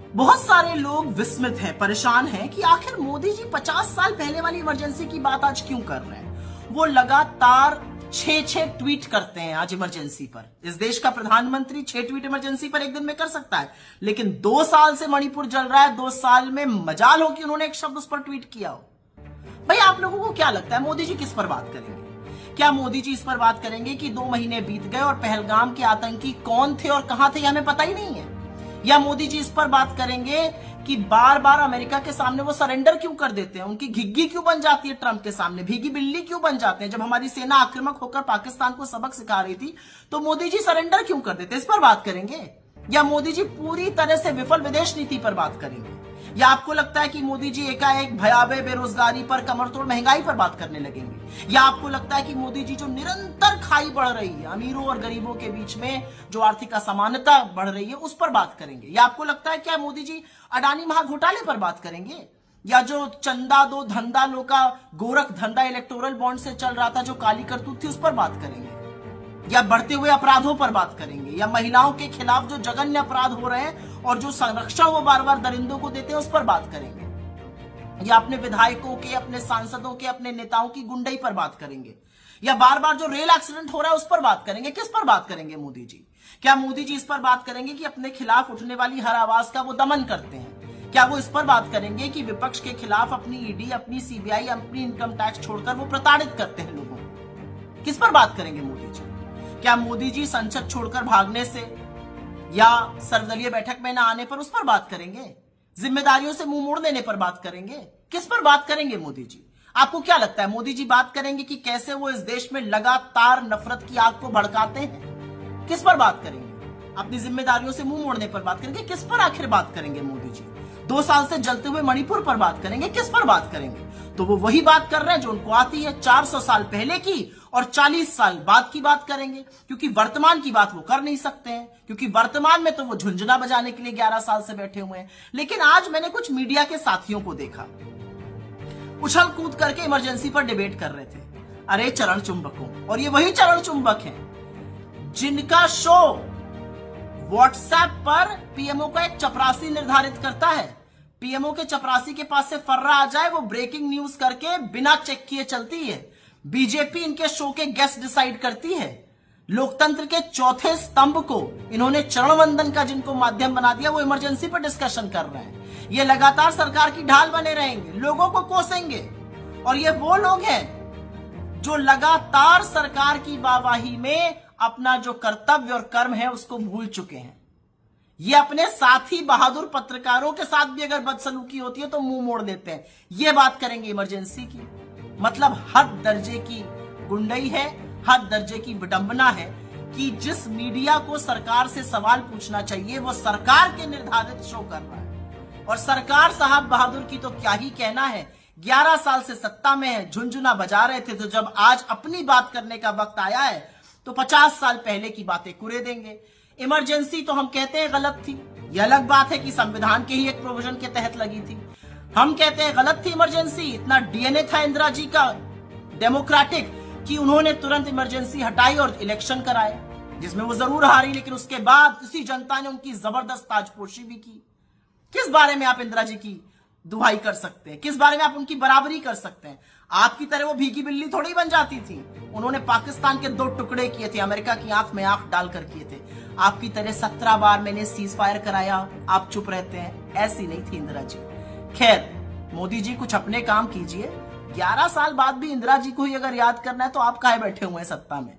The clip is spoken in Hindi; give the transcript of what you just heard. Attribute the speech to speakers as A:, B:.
A: बहुत सारे लोग विस्मित हैं, परेशान हैं कि आखिर मोदी जी 50 साल पहले वाली इमरजेंसी की बात आज क्यों कर रहे हैं। वो लगातार 6 ट्वीट करते हैं आज इमरजेंसी पर। इस देश का प्रधानमंत्री 6 ट्वीट इमरजेंसी पर एक दिन में कर सकता है, लेकिन 2 साल से मणिपुर जल रहा है। 2 साल में मजाल हो कि उन्होंने एक शब्द उस पर ट्वीट किया हो। भाई आप लोगों को क्या लगता है मोदी जी किस पर बात करेंगे? क्या मोदी जी इस पर बात करेंगे कि 2 महीने बीत गए और पहलगाम के आतंकी कौन थे और कहां थे हमें पता ही नहीं है? या मोदी जी इस पर बात करेंगे कि बार बार अमेरिका के सामने वो सरेंडर क्यों कर देते हैं, उनकी घिग्गी क्यों बन जाती है ट्रंप के सामने, भीगी बिल्ली क्यों बन जाते हैं? जब हमारी सेना आक्रामक होकर पाकिस्तान को सबक सिखा रही थी तो मोदी जी सरेंडर क्यों कर देते? इस पर बात करेंगे? या मोदी जी पूरी तरह से विफल विदेश नीति पर बात करेंगे? या आपको लगता है कि मोदी जी एकाएक भयावह बेरोजगारी पर, कमरतोड़ महंगाई पर बात करने लगेंगे? या आपको लगता है कि मोदी जी जो निरंतर खाई बढ़ रही है अमीरों और गरीबों के बीच में, जो आर्थिक असमानता बढ़ रही है, उस पर बात करेंगे? या आपको लगता है क्या मोदी जी अडानी महाघोटाले पर बात करेंगे? या जो चंदा दो धंधा लो का गोरख धंधा इलेक्टोरल बॉन्ड से चल रहा था, जो काली करतूत थी, उस पर बात करेंगे? या बढ़ते हुए अपराधों पर बात करेंगे? या महिलाओं के खिलाफ जो जघन्य अपराध हो रहे हैं और जो संरक्षण वो बार बार दरिंदों को देते हैं, उस पर बात करेंगे? या अपने विधायकों के, अपने सांसदों के, अपने नेताओं की गुंडई पर बात करेंगे? या बार बार जो रेल एक्सीडेंट हो रहा है उस पर बात करेंगे? किस पर बात करेंगे मोदी जी? क्या मोदी जी इस पर बात करेंगे कि अपने खिलाफ उठने वाली हर आवाज का वो दमन करते हैं? क्या वो इस पर बात करेंगे कि विपक्ष के खिलाफ अपनी ईडी, अपनी सीबीआई, अपनी इनकम टैक्स छोड़कर वो प्रताड़ित करते हैं लोगों को? किस पर बात करेंगे मोदी जी? क्या मोदी जी संसद छोड़कर भागने से या सर्वदलीय बैठक में न आने पर उस पर बात करेंगे? जिम्मेदारियों से मुंह मोड़ लेने पर बात करेंगे? किस पर बात करेंगे मोदी जी? आपको क्या लगता है मोदी जी बात करेंगे कि कैसे वो इस देश में लगातार नफरत की आग को भड़काते हैं? किस पर बात करेंगे? अपनी जिम्मेदारियों से मुंह मोड़ने पर बात करेंगे? किस पर आखिर बात करेंगे मोदी जी? 2 साल से जलते हुए मणिपुर पर बात करेंगे? किस पर बात करेंगे? तो वो वही बात कर रहे हैं जो उनको आती है। 400 साल पहले की और 40 साल बाद की बात करेंगे, क्योंकि वर्तमान की बात वो कर नहीं सकते हैं, क्योंकि वर्तमान में तो वो झुंझुना बजाने के लिए 11 साल से बैठे हुए हैं। लेकिन आज मैंने कुछ मीडिया के साथियों को देखा, उछल कूद करके इमरजेंसी पर डिबेट कर रहे थे। अरे चरण चुंबकों, और ये वही चरण चुंबक हैं जिनका शो व्हाट्सएप पर पीएमओ का एक चपरासी निर्धारित करता है। पीएमओ के चपरासी के पास से फर्रा आ जाए, वो ब्रेकिंग न्यूज करके बिना चेक किए चलती है। बीजेपी इनके शो के गेस्ट डिसाइड करती है। लोकतंत्र के चौथे स्तंभ को इन्होंने चरण वंदन का जिनको माध्यम बना दिया, वो इमरजेंसी पर डिस्कशन कर रहे हैं। ये लगातार सरकार की ढाल बने रहेंगे, लोगों को कोसेंगे। और ये वो लोग हैं जो लगातार सरकार की वाहवाही में अपना जो कर्तव्य और कर्म है उसको भूल चुके हैं। ये अपने साथी बहादुर पत्रकारों के साथ भी अगर बदसलूकी होती है तो मुंह मोड़ देते हैं। ये बात करेंगे इमरजेंसी की। मतलब हद दर्जे की गुंडई है, हद दर्जे की विडंबना है कि जिस मीडिया को सरकार से सवाल पूछना चाहिए वो सरकार के निर्धारित शो कर रहा है। और सरकार साहब बहादुर की तो क्या ही कहना है, 11 साल से सत्ता में है, झुंझुना बजा रहे थे, तो जब आज अपनी बात करने का वक्त आया है तो 50 साल पहले की बातें कुरे देंगे। इमरजेंसी तो हम कहते हैं गलत थी, यह अलग बात है कि संविधान के ही एक प्रोविजन के तहत लगी थी। हम कहते हैं गलत थी इमरजेंसी, इतना डीएनए था इंदिरा जी का डेमोक्रेटिक कि उन्होंने तुरंत इमरजेंसी हटाई और इलेक्शन कराए, जिसमें वो जरूर हारी, लेकिन उसके बाद उसी जनता ने उनकी जबरदस्त ताजपोशी भी की। किस बारे में आप इंदिरा जी की दुहाई कर सकते हैं? किस बारे में आप उनकी बराबरी कर सकते हैं? आपकी तरह वो भीगी बिल्ली थोड़ी बन जाती थी। उन्होंने पाकिस्तान के 2 टुकड़े किए थे, अमेरिका की आंख में आंख डालकर किए थे। आपकी तरह 17 बार मैंने सीज फायर कराया, आप चुप रहते हैं, ऐसी नहीं थी इंदिरा जी। खैर, मोदी जी कुछ अपने काम कीजिए। 11 साल बाद भी इंदिरा जी को ही अगर याद करना है तो आप काहे बैठे हुए हैं सत्ता में?